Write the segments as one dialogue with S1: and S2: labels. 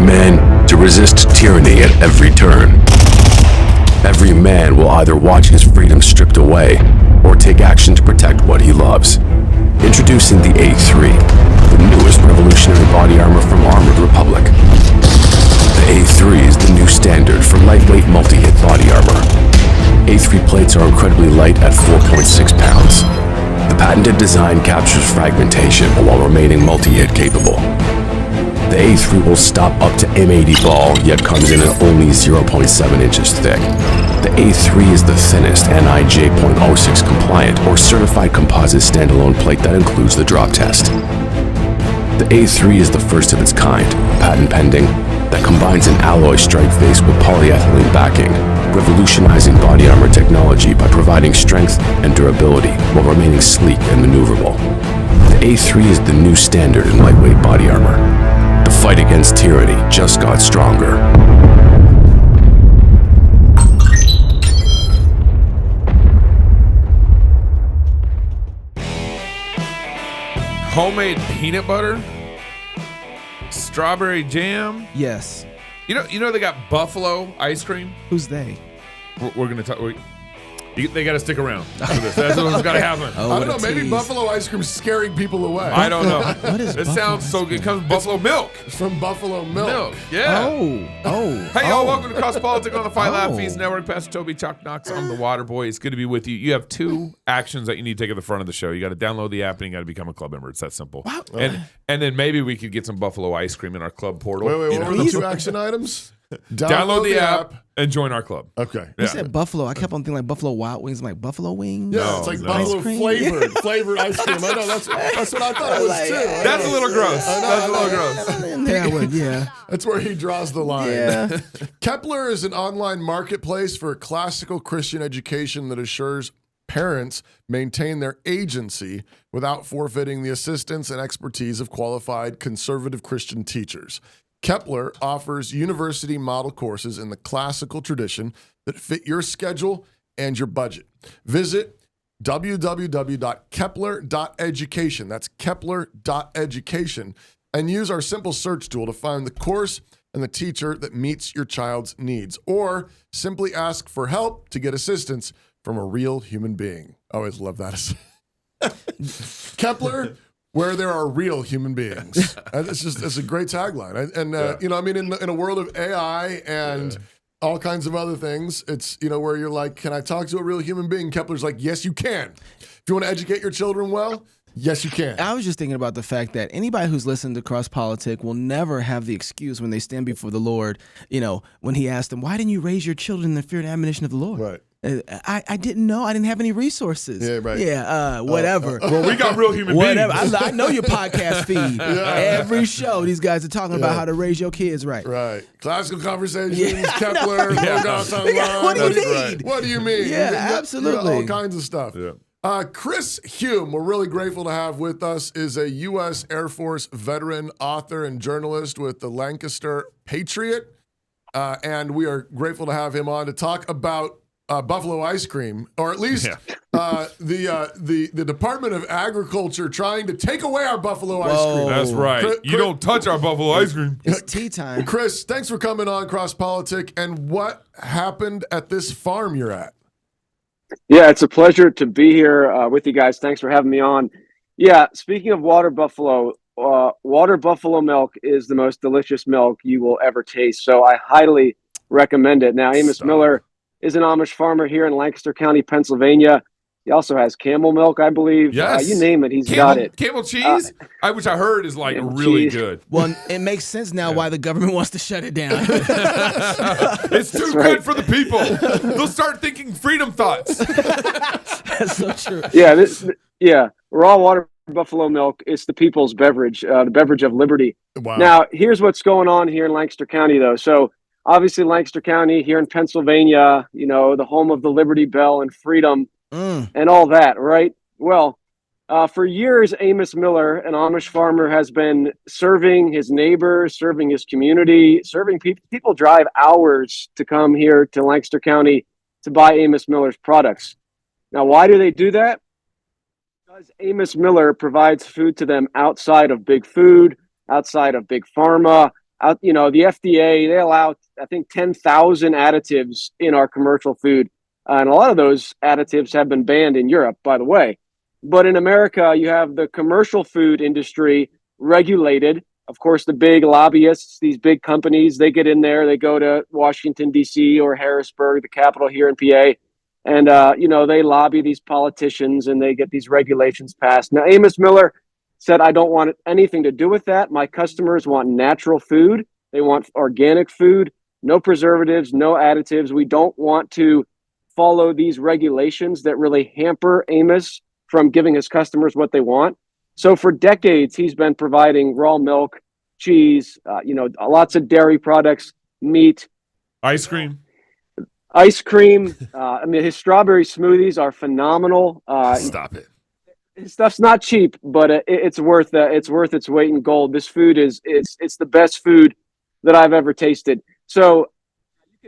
S1: man to resist tyranny at every turn. Every man will either watch his freedom stripped away or take action to protect what he loves. Introducing the A3, the newest revolutionary body armor from Armored Republic. The A3 is the new standard for lightweight multi-hit body armor. A3 plates are incredibly light at 4.6 pounds. The patented design captures fragmentation while remaining multi-hit capable. The A3 will stop up to M80 ball, yet comes in at only 0.7 inches thick. The A3 is the thinnest NIJ .06 compliant or certified composite standalone plate that includes the drop test. The A3 is the first of its kind, patent pending, that combines an alloy strike face with polyethylene backing, revolutionizing body armor technology by providing strength and durability while remaining sleek and maneuverable. The A3 is the new standard in lightweight body armor. The fight against tyranny just got stronger.
S2: Homemade peanut butter, strawberry jam.
S3: Yes.
S2: You know they got buffalo ice cream.
S3: Who's they?
S2: We're gonna talk. They got to stick around for this. That's what's got to happen.
S3: Oh,
S4: I don't know. Maybe buffalo ice cream's scaring people away.
S2: I don't know.
S3: What is
S2: it
S3: buffalo
S2: sounds so good. It comes from buffalo milk.
S4: It's from buffalo milk.
S2: Yeah. Hey, y'all, welcome to CrossPolitic on the Fight Laugh Feast Network. Pastor Toby Chuck Knox. I'm the Water Boy. It's good to be with you. You have two actions that you need to take at the front of the show. You got to download the app and you got to become a club member. It's that simple.
S3: Wow.
S2: And then maybe we could get some buffalo ice cream in our club portal.
S4: Wait, what were the two action items?
S2: Download the app and join our club.
S4: Okay.
S3: You said buffalo. I kept on thinking like buffalo wild wings. I'm like buffalo wings.
S4: Yeah, it's like buffalo flavored ice cream. I know that's what I thought it was too.
S2: That's a little gross. That's a little gross.
S3: Yeah.
S4: That's where he draws the line.
S3: Yeah.
S4: Kepler is an online marketplace for classical Christian education that assures parents maintain their agency without forfeiting the assistance and expertise of qualified conservative Christian teachers. Kepler offers university model courses in the classical tradition that fit your schedule and your budget. Visit www.kepler.education. That's kepler.education. And use our simple search tool to find the course and the teacher that meets your child's needs. Or simply ask for help to get assistance from a real human being. I always love that. Kepler, where there are real human beings. It's a great tagline. And in a world of AI and all kinds of other things, it's, where you're like, can I talk to a real human being? Kepler's like, yes, you can. If you want to educate your children well, yes, you can.
S3: I was just thinking about the fact that anybody who's listened to CrossPolitic will never have the excuse when they stand before the Lord, when he asked them, why didn't you raise your children in the fear and admonition of the Lord?
S4: Right.
S3: I didn't know. I didn't have any resources.
S4: Yeah, right.
S3: Yeah, whatever.
S2: Well, we got real human
S3: whatever.
S2: beings.
S3: I know your podcast feed. Every show, these guys are talking about how to raise your kids right.
S4: Right. Classical conversations, Kepler, Logos Online.
S3: What do you need?
S4: What do you mean?
S3: Yeah, absolutely.
S4: All kinds of stuff. Yeah. Chris Hume, we're really grateful to have with us, is a U.S. Air Force veteran, author, and journalist with the Lancaster Patriot. And we are grateful to have him on to talk about buffalo ice cream, or at least the Department of Agriculture trying to take away our buffalo ice cream.
S2: That's right. You don't touch our buffalo ice cream.
S3: It's tea time.
S4: Chris, thanks for coming on CrossPolitic. And what happened at this farm you're at?
S5: Yeah, it's a pleasure to be here with you guys. Thanks for having me on. Yeah, speaking of water buffalo milk is the most delicious milk you will ever taste. So I highly recommend it. Now, Amos Miller is an Amish farmer here in Lancaster County, Pennsylvania. He also has camel milk, I believe.
S2: Yes.
S5: You name it, he's got it.
S2: Camel cheese, which I heard is like really
S5: cheese.
S2: Good.
S3: Well, it makes sense now why the government wants to shut it down.
S2: It's too good for the people. They'll start thinking freedom thoughts.
S3: That's so true.
S5: Yeah, raw water buffalo milk is the people's beverage, the beverage of liberty.
S4: Wow.
S5: Now, here's what's going on here in Lancaster County, though. So, obviously, Lancaster County here in Pennsylvania, the home of the Liberty Bell and freedom and all that, right? Well, for years, Amos Miller, an Amish farmer, has been serving his neighbors, serving his community, serving people. People drive hours to come here to Lancaster County to buy Amos Miller's products. Now, why do they do that? Because Amos Miller provides food to them outside of big food, outside of big pharma, The FDA, they allow, I think, 10,000 additives in our commercial food. And a lot of those additives have been banned in Europe, by the way. But in America, you have the commercial food industry regulated. Of course, the big lobbyists, these big companies, they get in there. They go to Washington, D.C. or Harrisburg, the capital here in PA. And, they lobby these politicians and they get these regulations passed. Now, Amos Miller said, I don't want anything to do with that. My customers want natural food. They want organic food, no preservatives, no additives. We don't want to follow these regulations that really hamper Amos from giving his customers what they want. So for decades, he's been providing raw milk, cheese, lots of dairy products, meat,
S2: ice cream.
S5: His strawberry smoothies are phenomenal.
S2: Stop it.
S5: His stuff's not cheap, but it's worth its weight in gold. This food it's the best food that I've ever tasted. So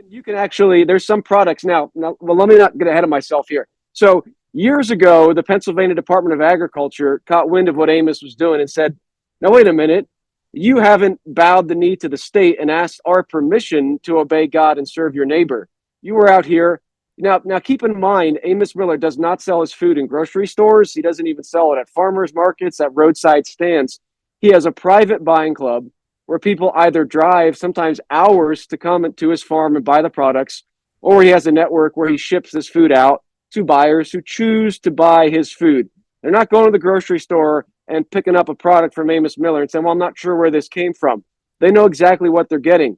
S5: you can actually, there's some products now. Well, let me not get ahead of myself here. So years ago, the Pennsylvania Department of Agriculture caught wind of what Amos was doing and said, "Now wait a minute, you haven't bowed the knee to the state and asked our permission to obey God and serve your neighbor. You were out here." Now, keep in mind, Amos Miller does not sell his food in grocery stores. He doesn't even sell it at farmers markets, at roadside stands. He has a private buying club where people either drive sometimes hours to come to his farm and buy the products, or he has a network where he ships this food out to buyers who choose to buy his food. They're not going to the grocery store and picking up a product from Amos Miller and saying, well, I'm not sure where this came from. They know exactly what they're getting.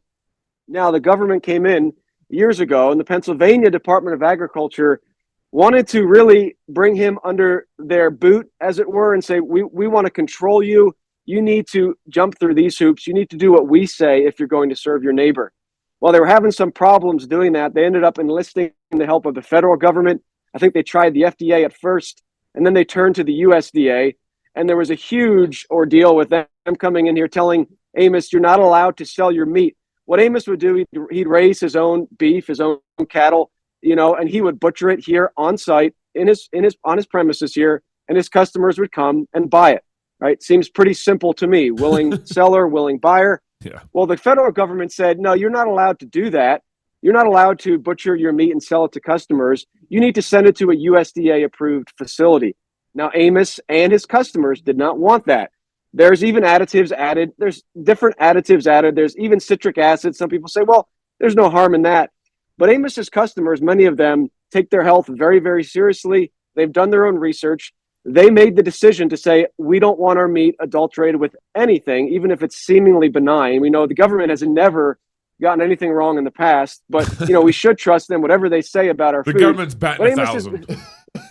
S5: Now, the government came in years ago, and the Pennsylvania Department of Agriculture wanted to really bring him under their boot, as it were, and say, we want to control you. You need to jump through these hoops. You need to do what we say if you're going to serve your neighbor. Well, they were having some problems doing that. They ended up enlisting the help of the federal government. I think they tried the FDA at first, and then they turned to the USDA. And there was a huge ordeal with them coming in here telling Amos, you're not allowed to sell your meat. What Amos would do, he'd raise his own beef, his own cattle, and he would butcher it here on site on his premises here, and his customers would come and buy it. Right? Seems pretty simple to me. Willing seller, willing buyer.
S2: Yeah.
S5: Well, the federal government said, no, you're not allowed to do that. You're not allowed to butcher your meat and sell it to customers. You need to send it to a USDA approved facility. Now, Amos and his customers did not want that. There's even additives added. There's different additives added. There's even citric acid. Some people say, well, there's no harm in that. But Amos's customers, many of them, take their health very, very seriously. They've done their own research. They made the decision to say, we don't want our meat adulterated with anything, even if it's seemingly benign. We know the government has never gotten anything wrong in the past, but we should trust them, whatever they say about our food.
S2: The government's batting 1,000.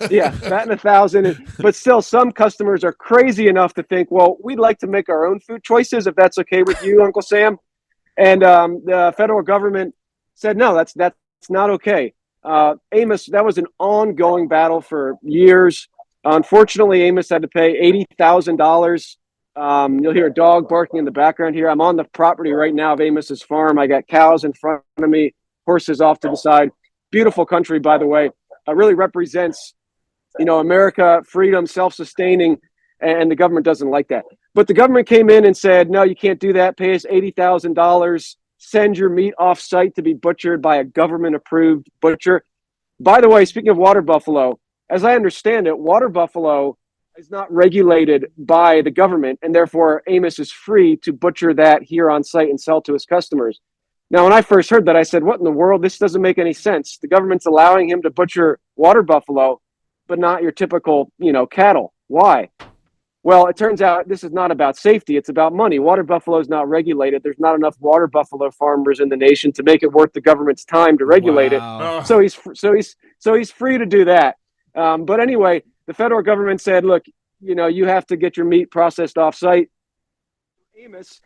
S5: Yeah, batting 1,000. But still, some customers are crazy enough to think, well, we'd like to make our own food choices, if that's okay with you, Uncle Sam. And the federal government said, no, that's not okay. Amos, that was an ongoing battle for years. Unfortunately, Amos had to pay $80,000. You'll hear a dog barking in the background here. I'm on the property right now of Amos's farm. I got cows in front of me, horses off to the side. Beautiful country, by the way. Really represents, America, freedom, self-sustaining, and the government doesn't like that. But the government came in and said, no, you can't do that. Pay us $80,000. Send your meat off-site to be butchered by a government-approved butcher. By the way, speaking of water buffalo, as I understand it, water buffalo is not regulated by the government, and therefore Amos is free to butcher that here on site and sell to his customers. Now, when I first heard that, I said, what in the world? This doesn't make any sense. The government's allowing him to butcher water buffalo, but not your typical, cattle. Why? Well, it turns out this is not about safety. It's about money. Water buffalo is not regulated. There's not enough water buffalo farmers in the nation to make it worth the government's time to regulate it. So he's free to do that. But anyway, the federal government said, look, you have to get your meat processed off-site. Amos,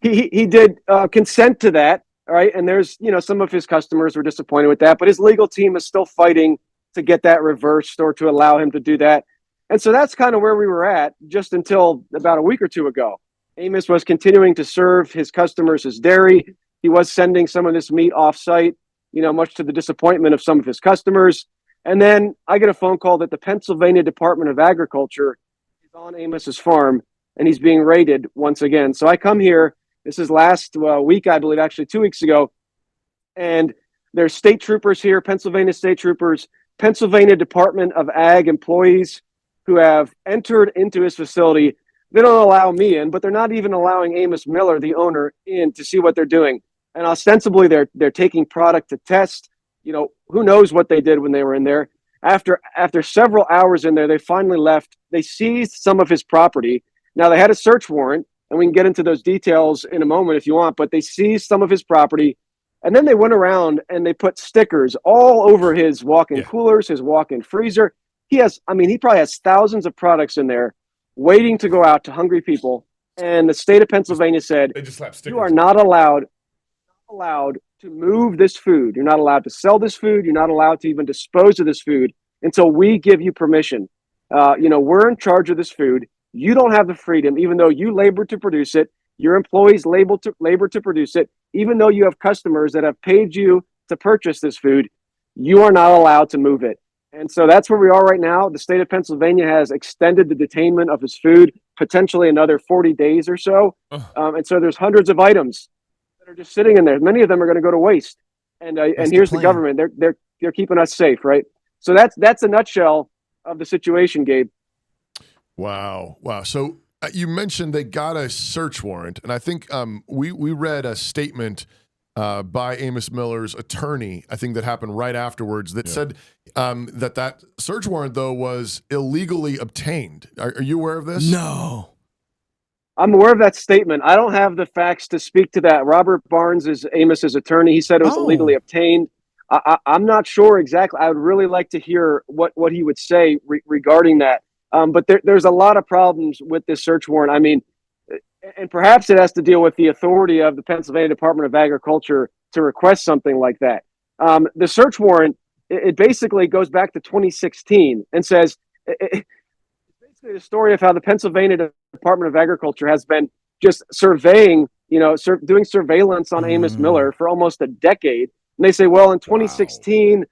S5: he did consent to that, all right? And there's, some of his customers were disappointed with that, but his legal team is still fighting to get that reversed or to allow him to do that. And so that's kind of where we were at just until about a week or two ago. Amos was continuing to serve his customers his dairy. He was sending some of this meat off-site, much to the disappointment of some of his customers. And then I get a phone call that the Pennsylvania Department of Agriculture is on Amos's farm, and he's being raided once again. So I come here This is last week, I believe, actually 2 weeks ago. And there's state troopers here, Pennsylvania state troopers, Pennsylvania Department of Ag employees who have entered into his facility. They don't allow me in, but they're not even allowing Amos Miller, the owner, in to see what they're doing. And ostensibly, they're taking product to test. Who knows what they did when they were in there. After several hours in there, they finally left. They seized some of his property. Now, they had a search warrant, and we can get into those details in a moment if you want, but they seized some of his property. And then they went around and they put stickers all over his walk-in coolers, his walk-in freezer. He probably has thousands of products in there waiting to go out to hungry people. And the state of Pennsylvania said,
S2: they just slapped stickers.
S5: You are not allowed to move this food. You're not allowed to sell this food. You're not allowed to even dispose of this food until we give you permission. We're in charge of this food. You don't have the freedom, even though you labored to produce it. Your employees labor to produce it. Even though you have customers that have paid you to purchase this food, you are not allowed to move it. And so that's where we are right now. The state of Pennsylvania has extended the detainment of his food, potentially another 40 days or so. And so there's hundreds of items that are just sitting in there. Many of them are going to go to waste. And here's the government. They're keeping us safe, right? So that's a nutshell of the situation, Gabe.
S4: Wow. So you mentioned they got a search warrant, and I think we read a statement by Amos Miller's attorney, I think that happened right afterwards, that said that search warrant, though, was illegally obtained. Are you aware of this?
S3: No.
S5: I'm aware of that statement. I don't have the facts to speak to that. Robert Barnes is Amos's attorney. He said it was illegally obtained. I'm not sure exactly. I would really like to hear what he would say regarding that. But there's a lot of problems with this search warrant. I mean, and perhaps it has to deal with the authority of the Pennsylvania Department of Agriculture to request something like that. The search warrant, it basically goes back to 2016 and says, it's basically the story of how the Pennsylvania Department of Agriculture has been just surveying, doing surveillance on Amos Miller for almost a decade. And they say, well, in 2016,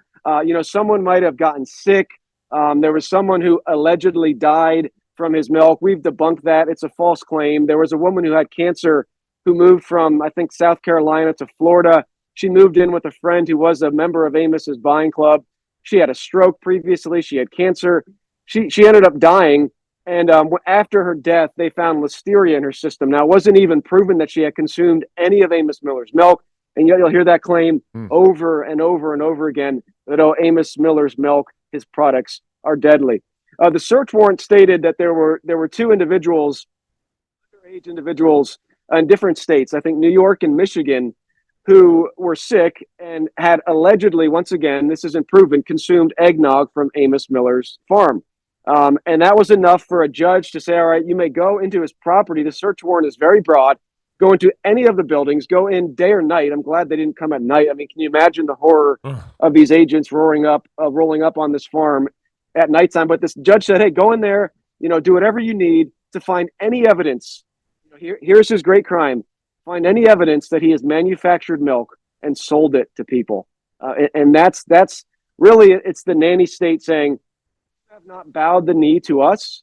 S5: someone might have gotten sick. There was someone who allegedly died from his milk. We've debunked that. It's a false claim. There was a woman who had cancer who moved from, I think, South Carolina to Florida. She moved in with a friend who was a member of Amos's buying club. She had a stroke previously. She had cancer. She ended up dying. And after her death, they found listeria in her system. Now, it wasn't even proven that she had consumed any of Amos Miller's milk. And yet you'll hear that claim over and over and over again that, Amos Miller's milk, his products are deadly. The search warrant stated that there were two individuals, underage individuals in different states, I think New York and Michigan, who were sick and had allegedly, once again, this isn't proven, consumed eggnog from Amos Miller's farm. And that was enough for a judge to say, all right, you may go into his property. The search warrant is very broad. Go into any of the buildings, go in day or night. I'm glad they didn't come at night. I mean, can you imagine the horror of these agents rolling up on this farm at nighttime? But this judge said, hey, go in there, do whatever you need to find any evidence. Here's his great crime. Find any evidence that he has manufactured milk and sold it to people. And that's really, it's the nanny state saying, you have not bowed the knee to us.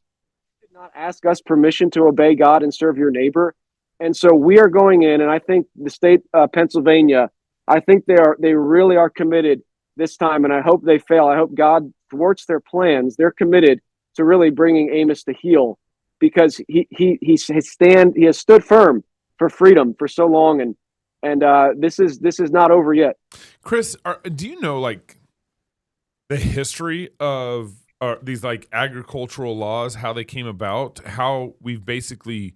S5: You did not ask us permission to obey God and serve your neighbor. And so we are going in, and I think the state of Pennsylvania, I think they really are committed this time, and I hope they fail. I hope God thwarts their plans. They're committed to really bringing Amos to heel, because he has stood firm for freedom for so long, and this is not over yet.
S2: Chris, do you know the history of these agricultural laws, how they came about, how we've basically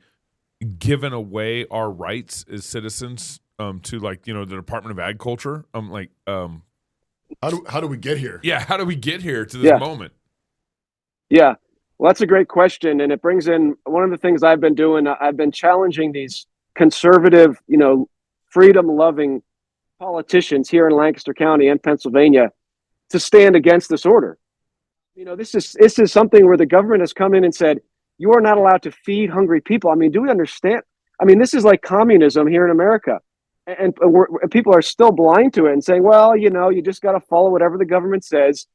S2: given away our rights as citizens to the Department of Agriculture?
S4: How do we get here?
S2: Yeah, how do we get here to this moment?
S5: Yeah, well, that's a great question, and it brings in one of the things I've been doing. I've been challenging these conservative, freedom-loving politicians here in Lancaster County and Pennsylvania to stand against this order. This is something where the government has come in and said, you are not allowed to feed hungry people. I mean, do we understand? I mean, this is like communism here in America. And people are still blind to it and saying, well, you just got to follow whatever the government says.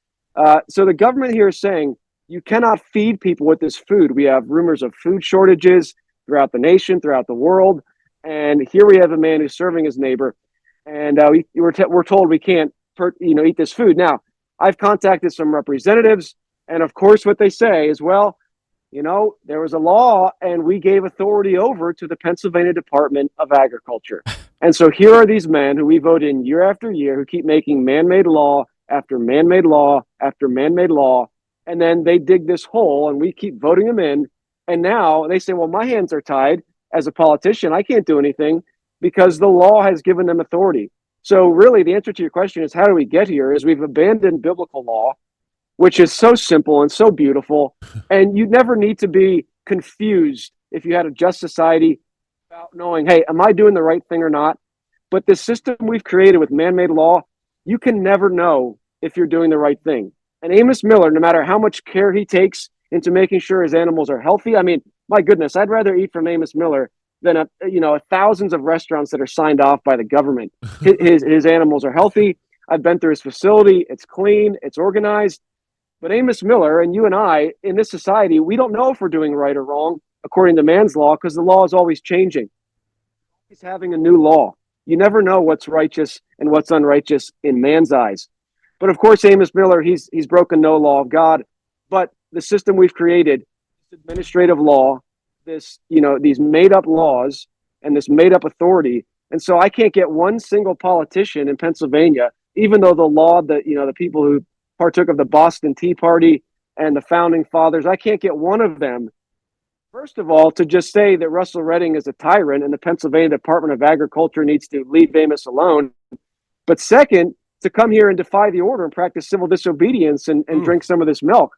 S5: So the government here is saying, you cannot feed people with this food. We have rumors of food shortages throughout the nation, throughout the world. And here we have a man who's serving his neighbor, and we're told we can't, eat this food. Now, I've contacted some representatives, and of course, what they say is, well, there was a law, and we gave authority over to the Pennsylvania Department of Agriculture. And so here are these men who we vote in year after year who keep making man-made law after man-made law after man-made law, and then they dig this hole, and we keep voting them in. And now they say, well, my hands are tied as a politician. I can't do anything because the law has given them authority. So really, the answer to your question is, how do we get here? Is we've abandoned biblical law, which is so simple and so beautiful. And you never need to be confused if you had a just society about knowing, hey, am I doing the right thing or not? But the system we've created with man-made law, you can never know if you're doing the right thing. And Amos Miller, no matter how much care he takes into making sure his animals are healthy, I mean, my goodness, I'd rather eat from Amos Miller than thousands of restaurants that are signed off by the government. His animals are healthy. I've been through his facility. It's clean. It's organized. But Amos Miller and you and I, in this society, we don't know if we're doing right or wrong according to man's law, because the law is always changing. He's having a new law. You never know what's righteous and what's unrighteous in man's eyes. But of course, Amos Miller, he's broken no law of God. But the system we've created, this administrative law, these made up laws and this made up authority. And so I can't get one single politician in Pennsylvania, even though the law that, the people who partook of the Boston Tea Party and the founding fathers, I can't get one of them, first of all, to just say that Russell Redding is a tyrant and the Pennsylvania Department of Agriculture needs to leave Amos alone. But second, to come here and defy the order and practice civil disobedience and drink some of this milk.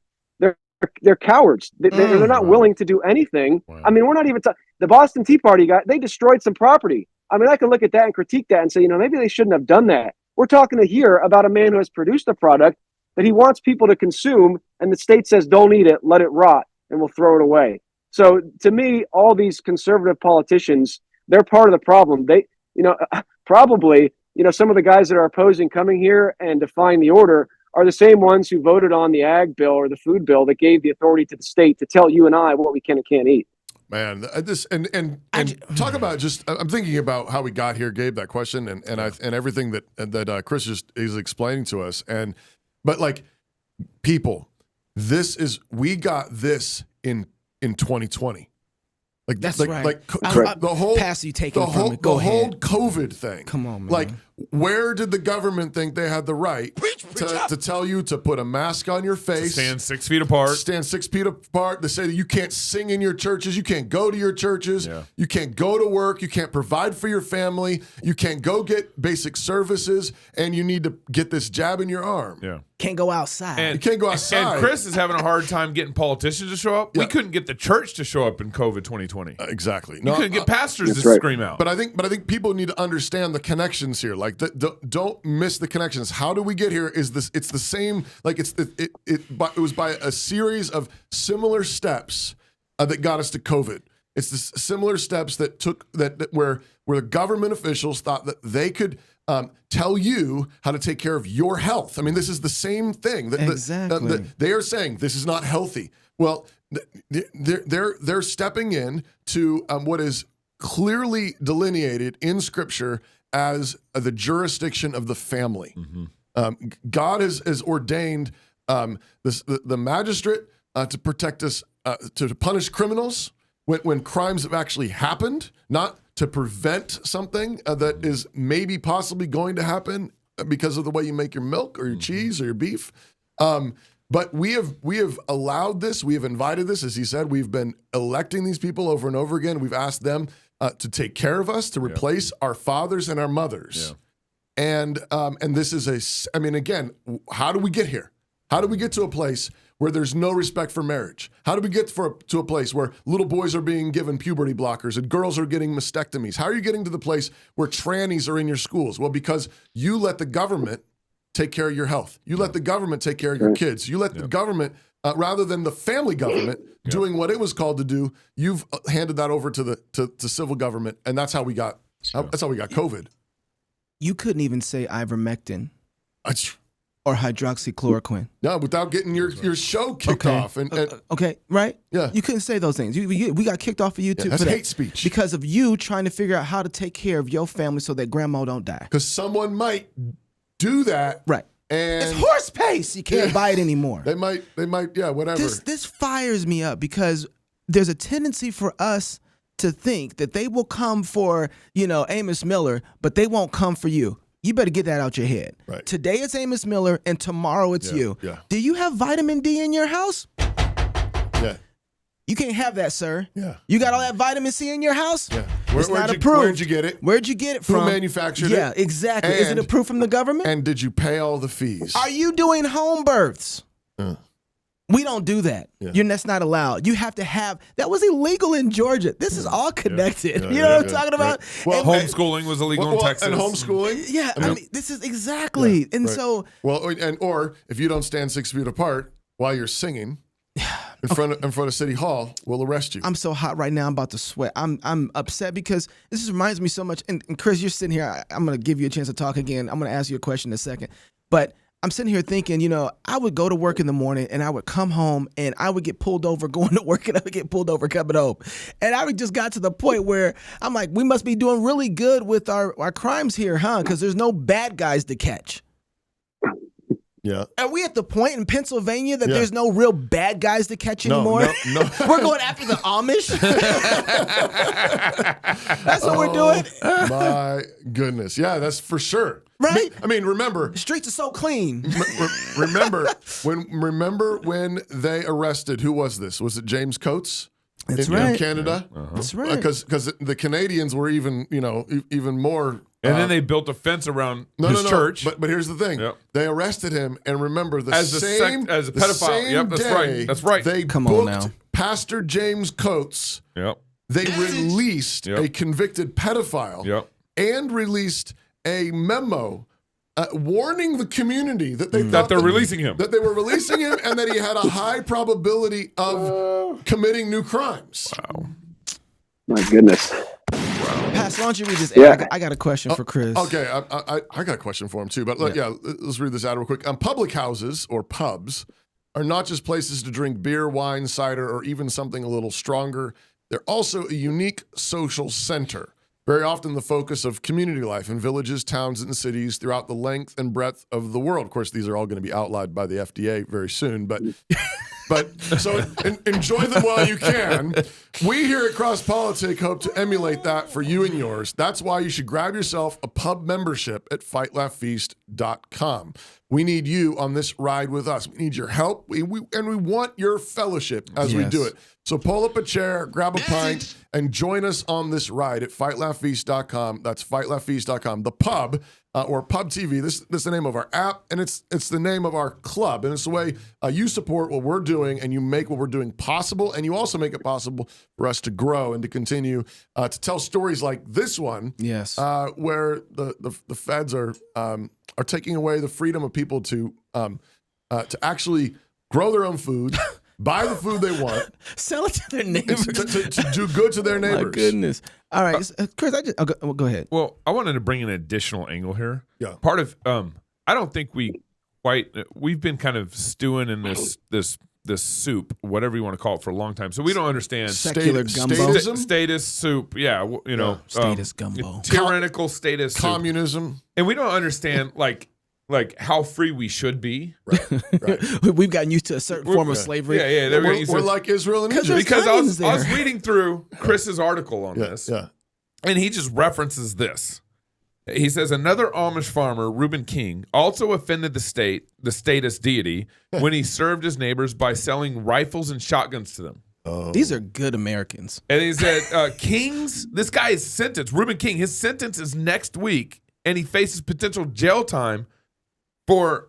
S5: They're cowards. They're not willing to do anything. Wow. I mean, we're not even the Boston Tea Party they destroyed some property. I mean, I can look at that and critique that and say, maybe they shouldn't have done that. We're talking here about a man who has produced a product that he wants people to consume, and the state says, don't eat it, let it rot, and we'll throw it away. So to me, all these conservative politicians, they're part of the problem. They, probably, some of the guys that are opposing coming here and defying the order are the same ones who voted on the ag bill or the food bill that gave the authority to the state to tell you and I what we can and can't eat.
S4: Man, talk about I'm thinking about how we got here, Gabe, that question and everything that Chris is explaining to us. But like people, we got this in 2020. Like
S3: that's
S4: like,
S3: right.
S4: Like
S3: the whole pass you taking from it. Go ahead.
S4: The whole COVID thing.
S3: Come on, man.
S4: Like, where did the government think they had the right to tell you to put a mask on your face,
S2: to stand 6 feet apart?
S4: Stand 6 feet apart. They say that you can't sing in your churches, you can't go to your churches, you can't go to work, you can't provide for your family, you can't go get basic services, and you need to get this jab in your arm.
S2: Yeah.
S3: Can't go outside.
S4: You can't go outside.
S2: And Chris is having a hard time getting politicians to show up. Yeah. We couldn't get the church to show up in COVID 2020.
S4: Exactly.
S2: You couldn't get pastors to scream out.
S4: But I think people need to understand the connections here. Like, don't miss the connections. How do we get here? It's the same. Like it was by a series of similar steps that got us to COVID. It's the similar steps that took where government officials thought that they could tell you how to take care of your health. I mean, this is the same thing.
S3: Exactly.
S4: They are saying this is not healthy. Well, they're stepping in to what is clearly delineated in Scripture as the jurisdiction of the family. Mm-hmm. God has ordained the magistrate to protect us, to punish criminals when crimes have actually happened, not to prevent something that is maybe possibly going to happen because of the way you make your milk or your cheese or your beef. But we have allowed this. We have invited this, as he said. We've been electing these people over and over again. We've asked them to take care of us, to replace our fathers and our mothers. Yeah. And this is again, how do we get here? How do we get to a place where there's no respect for marriage? How do we get to a place where little boys are being given puberty blockers and girls are getting mastectomies? How are you getting to the place where trannies are in your schools? Well, because you let the government take care of your health. You let the government take care of your kids. You let the government, rather than the family government doing what it was called to do, you've handed that over to civil government, and that's how we got COVID.
S3: You couldn't even say ivermectin. or hydroxychloroquine?
S4: No, without getting your show kicked off. And
S3: Okay, right?
S4: Yeah.
S3: You couldn't say those things. We got kicked off of YouTube
S4: that's
S3: for that.
S4: hate speech.
S3: Because of you trying to figure out how to take care of your family so that grandma don't die.
S4: Because someone might do that.
S3: Right.
S4: And
S3: it's horse pace. You can't buy it anymore.
S4: They might, whatever.
S3: This fires me up because there's a tendency for us to think that they will come for, Amos Miller, but they won't come for you. You better get that out your head.
S4: Right.
S3: Today it's Amos Miller and tomorrow it's you.
S4: Yeah.
S3: Do you have vitamin D in your house?
S4: Yeah.
S3: You can't have that, sir.
S4: Yeah.
S3: You got all that vitamin C in your house?
S4: Yeah.
S3: It's not approved.
S4: Where'd you get it?
S3: Where'd you get it from?
S4: Who manufactured it?
S3: Yeah, exactly. Is it approved from the government?
S4: And did you pay all the fees?
S3: Are you doing home births? We don't do that.
S4: Yeah.
S3: That's not allowed. You have to have, that was illegal in Georgia. This is all connected. You know what I'm talking about?
S4: Right. Well,
S2: homeschooling was illegal in Texas.
S4: And homeschooling?
S3: Yeah, I mean this is exactly.
S4: Yeah,
S3: and
S4: right.
S3: so.
S4: Well, or if you don't stand 6 feet apart while you're singing in front of City Hall, we'll arrest you.
S3: I'm so hot right now. I'm about to sweat. I'm upset because this just reminds me so much. And Chris, you're sitting here. I'm going to give you a chance to talk again. I'm going to ask you a question in a second. But I'm sitting here thinking, I would go to work in the morning and I would come home and I would get pulled over going to work and I would get pulled over coming home. And I just got to the point where I'm like, we must be doing really good with our crimes here, huh? Because there's no bad guys to catch.
S4: Yeah.
S3: Are we at the point in Pennsylvania that there's no real bad guys to catch anymore?
S4: No.
S3: We're going after the Amish? That's what we're doing?
S4: My goodness. Yeah, that's for sure.
S3: Right?
S4: I mean, remember.
S3: The streets are so clean.
S4: Remember when they arrested, who was this? Was it James Coates?
S3: That's
S4: in
S3: right.
S4: Canada?
S3: That's right.
S4: Because the Canadians were even more.
S2: And then they built a fence around his church.
S4: But here's the thing: they arrested him, and remember
S2: as a pedophile. Yep, that's right. That's right.
S4: They booked Pastor James Coates.
S2: Yep.
S4: They released a convicted pedophile.
S2: Yep.
S4: And released a memo warning the community that they
S2: that they're releasing him,
S4: that they were releasing him, and that he had a high probability of committing new crimes.
S2: Wow.
S5: My goodness.
S3: Pastor, why don't you read this?
S5: Yeah.
S3: I got a question for Chris.
S4: Okay, I got a question for him too. But let's read this out real quick. Public houses or pubs are not just places to drink beer, wine, cider, or even something a little stronger. They're also a unique social center. Very often the focus of community life in villages, towns, and cities throughout the length and breadth of the world. Of course, these are all going to be outlawed by the FDA very soon, but so enjoy them while you can. We here at CrossPolitic hope to emulate that for you and yours. That's why you should grab yourself a pub membership at fightlaughfeast.com. We need you on this ride with us. We need your help, and we want your fellowship as we do it. So pull up a chair, grab a pint, and join us on this ride at fightlaughfeast.com. That's fightlaughfeast.com. The pub, or Pub TV, this is the name of our app, and it's the name of our club. And it's the way you support what we're doing, and you make what we're doing possible, and you also make it possible for us to grow and to continue to tell stories like this one.
S3: Yes.
S4: Where the feds are taking away the freedom of people to actually grow their own food, buy the food they want,
S3: sell it to their neighbors,
S4: to do good to their neighbors.
S3: My goodness! All right, Chris, go ahead.
S2: Well, I wanted to bring an additional angle here.
S4: Yeah.
S2: Part of I don't think we've been kind of stewing in this soup, whatever you want to call it, for a long time. So we don't understand
S3: secular gumbo,
S2: status soup. Yeah,
S3: status gumbo,
S2: tyrannical status
S4: communism,
S2: and we don't understand like how free we should be.
S4: Right.
S3: We've gotten used to a certain form of slavery.
S2: Yeah.
S4: We're like Israel and Egypt.
S2: Because I was reading through Chris's article on this, and he just references this. He says another Amish farmer, Ruben King, also offended the status deity, when he served his neighbors by selling rifles and shotguns to them.
S4: Oh.
S3: These are good Americans.
S2: And he said, this guy is sentenced, Ruben King, his sentence is next week, and he faces potential jail time for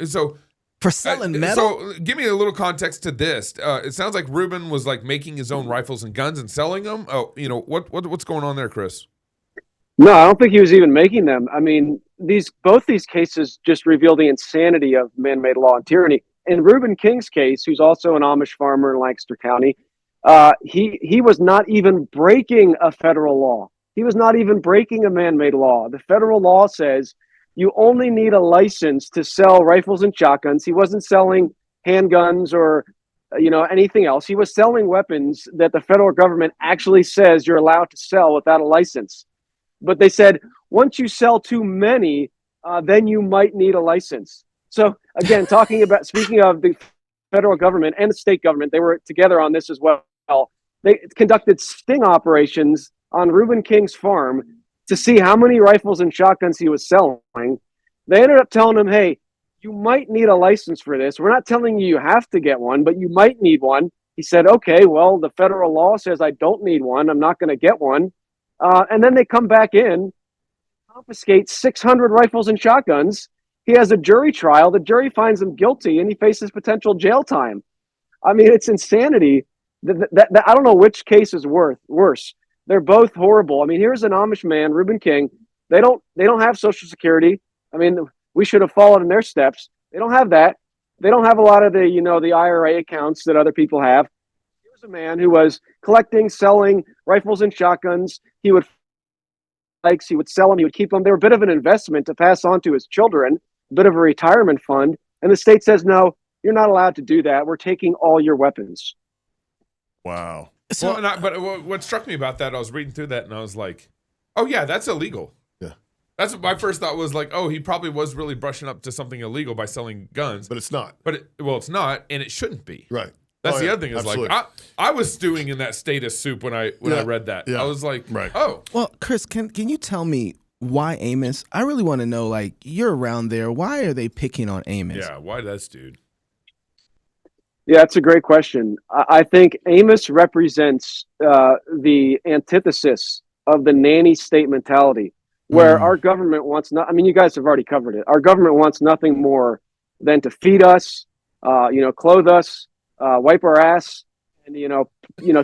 S3: selling metal.
S2: So give me a little context to this. It sounds like Ruben was like making his own rifles and guns and selling them. Oh, what's going on there, Chris?
S5: No, I don't think he was even making them. I mean, both these cases just reveal the insanity of man-made law and tyranny. In Ruben King's case, who's also an Amish farmer in Lancaster County, he was not even breaking a federal law. He was not even breaking a man-made law. The federal law says you only need a license to sell rifles and shotguns. He wasn't selling handguns or anything else. He was selling weapons that the federal government actually says you're allowed to sell without a license. But they said once you sell too many, then you might need a license. So again, speaking of the federal government and the state government, they were together on this as well. They conducted sting operations on Ruben King's farm to see how many rifles and shotguns he was selling. They ended up telling him, hey, you might need a license for this. We're not telling you have to get one, but you might need one. He said, okay, well, the federal law says I don't need one. I'm not going to get one. And then they come back in, confiscate 600 rifles and shotguns. He has a jury trial. The jury finds him guilty, and he faces potential jail time. I mean, it's insanity. I don't know which case is worse. They're both horrible. I mean, here's an Amish man, Ruben King. They don't have Social Security. I mean, we should have followed in their steps. They don't have that. They don't have a lot of the IRA accounts that other people have. Here's a man who was collecting, selling rifles and shotguns. He would sell them. He would keep them. They were a bit of an investment to pass on to his children, a bit of a retirement fund. And the state says, no, you're not allowed to do that. We're taking all your weapons.
S4: Wow.
S2: So, but what struck me about that, I was reading through that and I was like, oh yeah, that's illegal.
S4: Yeah.
S2: That's what my first thought was, like, oh, he probably was really brushing up to something illegal by selling guns.
S4: But it's not.
S2: It's not, and it shouldn't be.
S4: Right.
S2: That's the other thing is absolutely. Like, I was stewing in that status soup when I read that. Yeah. I was like, right. Oh.
S3: Well, Chris, can you tell me why Amos? I really want to know, like, you're around there. Why are they picking on Amos?
S2: Yeah, why this dude?
S5: Yeah, that's a great question. I think Amos represents the antithesis of the nanny state mentality, where our government wants you guys have already covered it. Our government wants nothing more than to feed us, clothe us, wipe our ass, and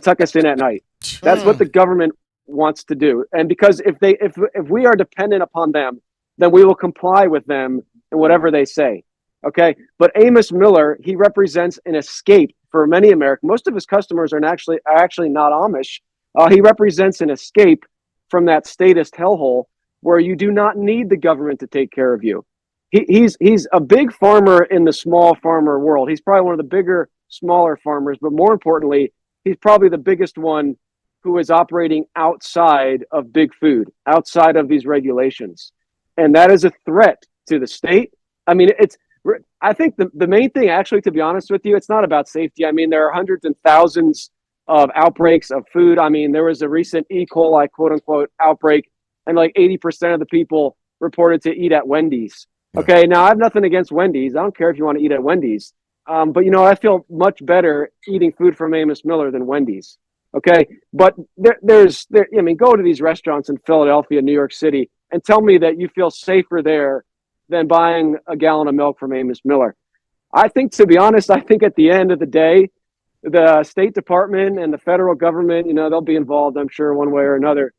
S5: tuck us in at night. That's what the government wants to do. And because if we are dependent upon them, then we will comply with them in whatever they say. Okay, but Amos Miller, he represents an escape for many Americans. Most of his customers are actually not Amish. He represents an escape from that statist hellhole where you do not need the government to take care of you. He's a big farmer in the small farmer world. He's probably one of the bigger, smaller farmers, but more importantly, he's probably the biggest one who is operating outside of big food, outside of these regulations. And that is a threat to the state. I mean, I think the main thing, actually, to be honest with you, it's not about safety. I mean, there are hundreds and thousands of outbreaks of food. I mean, there was a recent E. coli, quote unquote, outbreak, and like 80% of the people reported to eat at Wendy's. Okay, now I have nothing against Wendy's. I don't care if you want to eat at Wendy's. But I feel much better eating food from Amos Miller than Wendy's. Okay, but go to these restaurants in Philadelphia, New York City, and tell me that you feel safer there than buying a gallon of milk from Amos Miller. I think, to be honest, at the end of the day, the State Department and the federal government, they'll be involved, I'm sure, one way or another.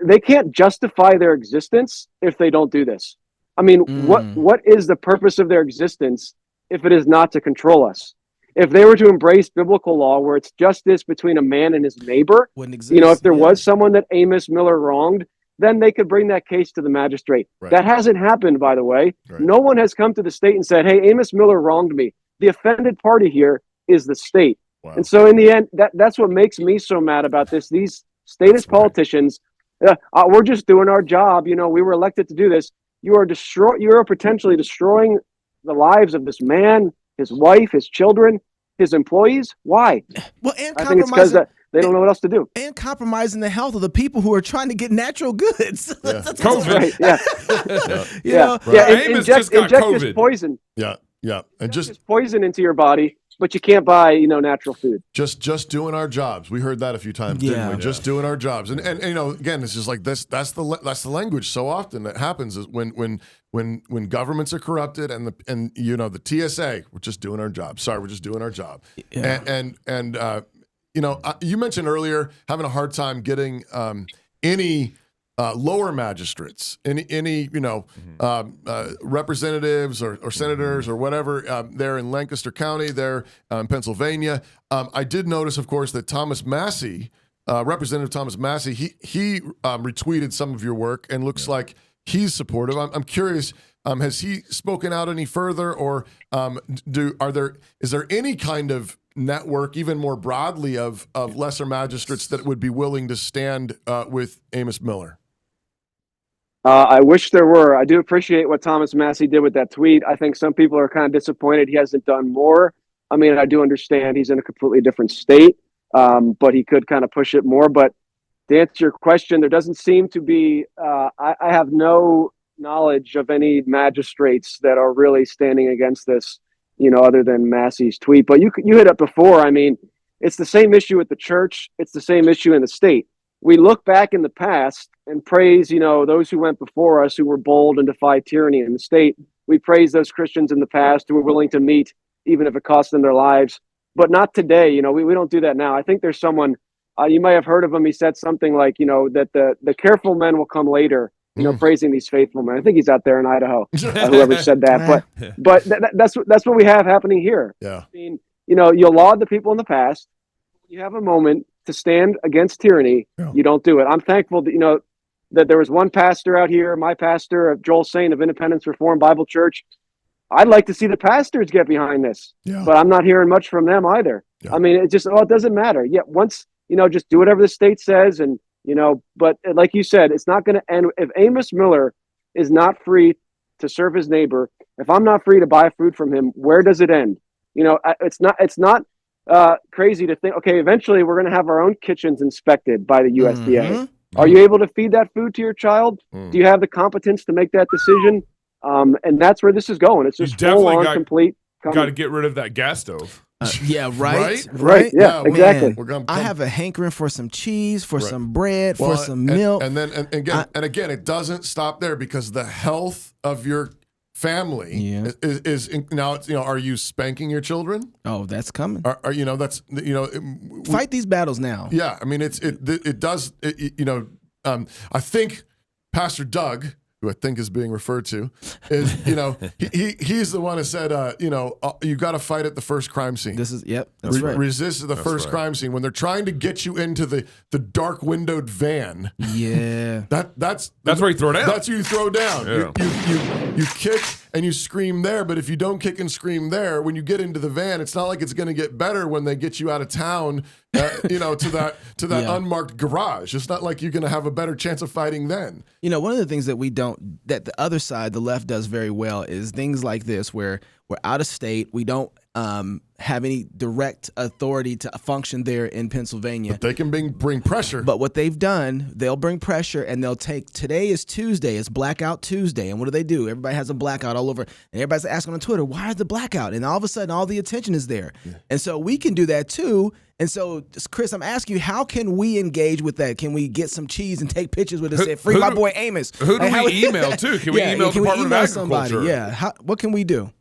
S5: They can't justify their existence if they don't do this. I mean, what is the purpose of their existence if it is not to control us? If they were to embrace biblical law where it's justice between a man and his neighbor, if there was someone that Amos Miller wronged, then they could bring that case to the magistrate. Right. That hasn't happened, by the way. Right. No one has come to the state and said, hey, Amos Miller wronged me. The offended party here is the state. Wow. And so in the end, that's what makes me so mad about this. These statist politicians, we're just doing our job. We were elected to do this. You are potentially destroying the lives of this man, his wife, his children, his employees. Why?
S3: Well, and
S5: I think it's because they don't know what else to do.
S3: And compromising the health of the people who are trying to get natural goods.
S2: Yeah.
S5: COVID. Right, yeah.
S2: Amos just got COVID.
S5: This poison.
S4: Yeah. And just
S5: poison into your body, but you can't buy, natural food.
S4: Just doing our jobs. We heard that a few times, didn't we? Just doing our jobs. And again, it's just like this. That's the language so often that happens is when governments are corrupted and the TSA, we're just doing our job. Sorry, we're just doing our job. Yeah. And you mentioned earlier having a hard time getting any lower magistrates, any representatives or senators or whatever there in Lancaster County, there in Pennsylvania. I did notice, of course, that Thomas Massey, Representative Thomas Massey, he retweeted some of your work and looks like he's supportive. I'm curious. Has he spoken out any further, or is there any kind of network, even more broadly, of lesser magistrates that would be willing to stand with Amos Miller?
S5: I wish there were. I do appreciate what Thomas Massey did with that tweet. I think some people are kind of disappointed he hasn't done more. I mean, I do understand he's in a completely different state, but he could kind of push it more. But to answer your question, there doesn't seem to be, I have no knowledge of any magistrates that are really standing against this, other than Massey's tweet. But you hit up before. I mean, it's the same issue with the church. It's the same issue in the state. We look back in the past and praise, those who went before us who were bold and defied tyranny in the state. We praise those Christians in the past who were willing to meet, even if it cost them their lives. But not today. We don't do that now. I think there's someone, you may have heard of him. He said something like, that the careful men will come later, praising these faithful men. I think he's out there in Idaho, whoever said that. But that's what we have happening here.
S4: Yeah.
S5: I mean, you'll laud the people in the past. You have a moment to stand against tyranny. Yeah. You don't do it. I'm thankful that, that there was one pastor out here, my pastor, Joel Saint of Independence Reformed Bible Church. I'd like to see the pastors get behind this, but I'm not hearing much from them either. Yeah. I mean, it doesn't matter. Yeah. Once, just do whatever the state says. And, but like you said, it's not going to end. If Amos Miller is not free to serve his neighbor, if I'm not free to buy food from him, where does it end? It's not crazy to think, okay, eventually we're going to have our own kitchens inspected by the USDA. Mm-hmm. Are you able to feed that food to your child? Do you have the competence to make that decision? And that's where this is going. It's just full on complete.
S2: Got to get rid of that gas stove.
S3: Yeah, right.
S5: Yeah, exactly.
S3: I have a hankering for some cheese, for some bread, for some milk.
S4: And again, it doesn't stop there, because the health of your family is now. Are you spanking your children?
S3: Oh, that's coming.
S4: Fight
S3: these battles now.
S4: Yeah, I mean it does. I think Pastor Doug, who I think is being referred to, is he's the one who said you got to fight at the first crime scene.
S3: That's right.
S4: Resist the first crime scene when they're trying to get you into the dark windowed van.
S3: Yeah,
S2: that's where you throw down.
S4: That's where you throw down.
S2: Yeah.
S4: You kick and you scream there, but if you don't kick and scream there, when you get into the van, it's not like it's going to get better when they get you out of town. To that unmarked garage. It's not like you're going to have a better chance of fighting then.
S3: One of the things that that the other side, the left, does very well is things like this, where we're out of state. We don't have any direct authority to function there in Pennsylvania.
S4: But they can bring pressure.
S3: But what they've done, they'll bring pressure, and they'll take, today is Tuesday, it's Blackout Tuesday, and what do? Everybody has a blackout all over, and everybody's asking on Twitter, why is the blackout? And all of a sudden, all the attention is there. Yeah. And so we can do that too. And so, Chris, I'm asking you, how can we engage with that? Can we get some cheese and take pictures with it and say, free my boy Amos?
S2: Who do we email to? Can we email Department of Agriculture?
S3: Somebody? Yeah. What can we do?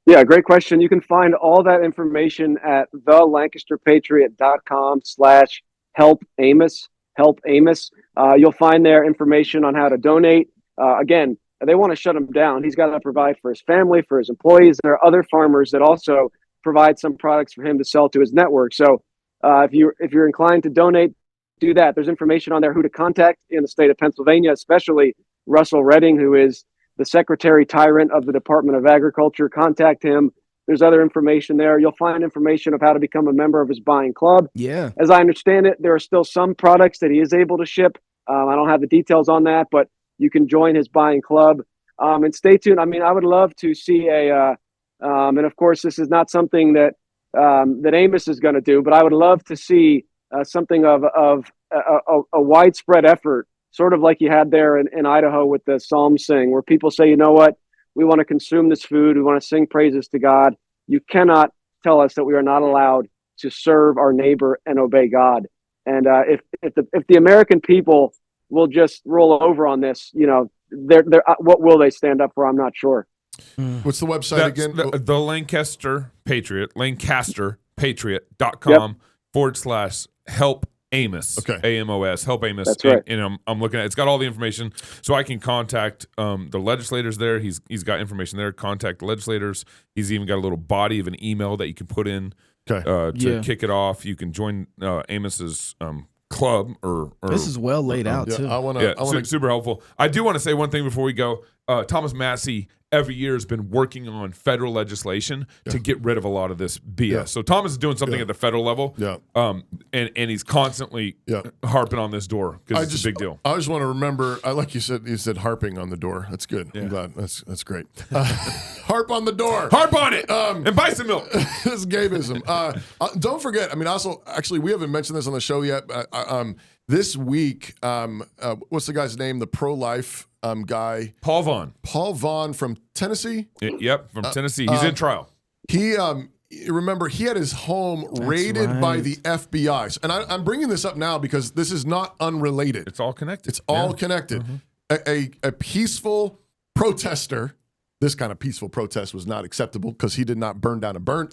S5: Yeah, great question. You can find all that information at thelancasterpatriot.com/help-Amos. You'll find there information on how to donate. Again, they want to shut him down. He's got to provide for his family, for his employees. There are other farmers that also provide some products for him to sell to his network. So if you're inclined to donate, do that. There's information on there who to contact in the state of Pennsylvania, especially Russell Redding, who is the secretary tyrant of the Department of Agriculture. Contact him. There's other information there. You'll find information of how to become a member of his buying club.
S3: Yeah.
S5: As I understand it, there are still some products that he is able to ship. I don't have the details on that, but you can join his buying club. And stay tuned. I mean, I would love to see and of course, this is not something that Amos is going to do, but I would love to see something of a widespread effort, sort of like you had there in Idaho with the Psalm sing, where people say, you know what, we want to consume this food, we want to sing praises to God. You cannot tell us that we are not allowed to serve our neighbor and obey God. And if the American people will just roll over on this, what will they stand up for? I'm not sure.
S4: What's the website again?
S2: The Lancaster Patriot, LancasterPatriot.com/help Amos.
S4: Okay.
S2: AMOS, help Amos.
S5: That's right.
S2: And I'm looking at it's got all the information, so I can contact the legislators there. He's got information there. Contact the legislators. He's even got a little body of an email that you can put in to kick it off. You can join Amos's club or
S3: This is well laid out too.
S4: I want
S2: yeah,
S4: to.
S2: super helpful. I do want to say one thing before we go. Thomas Massey every year has been working on federal legislation to get rid of a lot of this BS.
S4: Yeah.
S2: So Thomas is doing something at the federal level.
S4: Yeah.
S2: And he's constantly harping on this door because it's a big deal.
S4: I just want to remember, like you said harping on the door. That's good. I'm glad. That's great. Harp on the door.
S2: Harp on it. And buy some milk.
S4: This is Gabeism. Don't forget, I mean, also, actually, we haven't mentioned this on the show yet. This week, what's the guy's name? The pro-life guy.
S2: Paul Vaughn
S4: from Tennessee?
S2: Yep, from Tennessee. He's in trial.
S4: He, remember, he had his home raided by the FBI. And I'm bringing this up now because this is not unrelated.
S2: It's all connected.
S4: It's all connected. Mm-hmm. A peaceful protester. This kind of peaceful protest was not acceptable because he did not burn down a gas,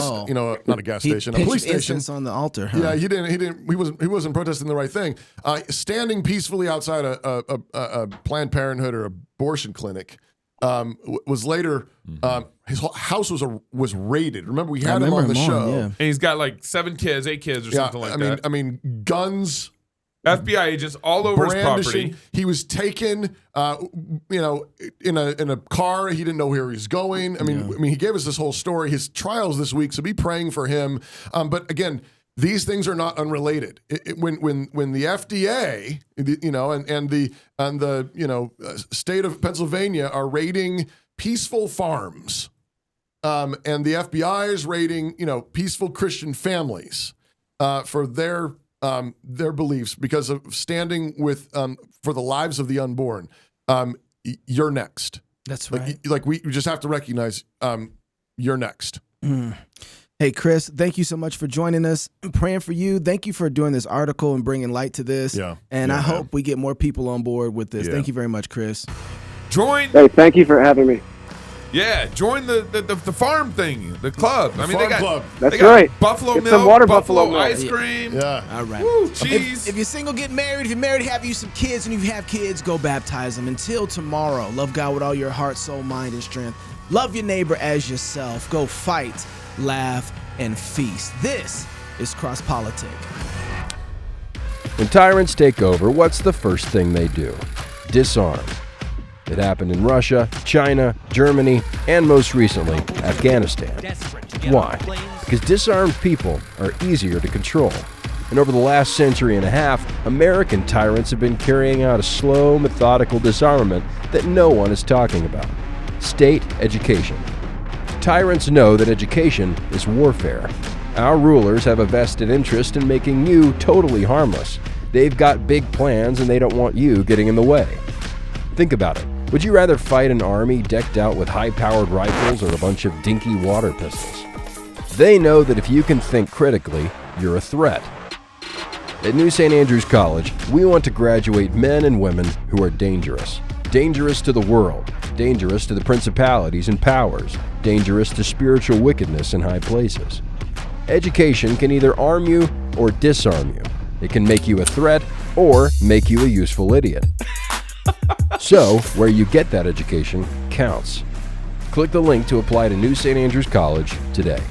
S4: not a gas station, a police station.
S3: On the altar. Huh?
S4: Yeah, he wasn't protesting the right thing. Standing peacefully outside a Planned Parenthood or abortion clinic was later. His whole house was raided. Remember, we had him on the show,
S2: and he's got like 8 kids or something like that.
S4: I mean, guns.
S2: FBI agents all over his property.
S4: He was taken, in a car. He didn't know where he was going. I mean, he gave us this whole story. His trial's this week, so be praying for him. But again, these things are not unrelated. When the FDA, and the state of Pennsylvania are raiding peaceful farms, and the FBI is raiding peaceful Christian families for their beliefs because of standing with for the lives of the unborn. You're next.
S3: That's right.
S4: We just have to recognize you're next.
S3: Hey, Chris, thank you so much for joining us. I'm praying for you. Thank you for doing this article and bringing light to this.
S4: Yeah.
S3: And I hope we get more people on board with this. Thank you very much, Chris.
S5: Hey, thank you for having me.
S2: Yeah, join the farm thing, the club. I mean, they got
S4: club.
S5: That's
S2: they got
S5: right.
S2: Buffalo
S5: Get
S2: milk,
S5: some water
S2: buffalo
S5: buffalo milk.
S2: ice cream.
S4: Yeah.
S3: All right.
S2: Woo, cheese.
S3: If you're single, get married. If you're married, have you some kids. And if you have kids, go baptize them. Until tomorrow, love God with all your heart, soul, mind, and strength. Love your neighbor as yourself. Go fight, laugh, and feast. This is CrossPolitic.
S6: When tyrants take over, what's the first thing they do? Disarm. It happened in Russia, China, Germany, and most recently, Afghanistan. Why? Because disarmed people are easier to control. And over the last century and a half, American tyrants have been carrying out a slow, methodical disarmament that no one is talking about. State education. Tyrants know that education is warfare. Our rulers have a vested interest in making you totally harmless. They've got big plans and they don't want you getting in the way. Think about it. Would you rather fight an army decked out with high-powered rifles or a bunch of dinky water pistols? They know that if you can think critically, you're a threat. At New St. Andrews College, we want to graduate men and women who are dangerous. Dangerous to the world, dangerous to the principalities and powers, dangerous to spiritual wickedness in high places. Education can either arm you or disarm you. It can make you a threat or make you a useful idiot. So, where you get that education counts. Click the link to apply to New St. Andrews College today.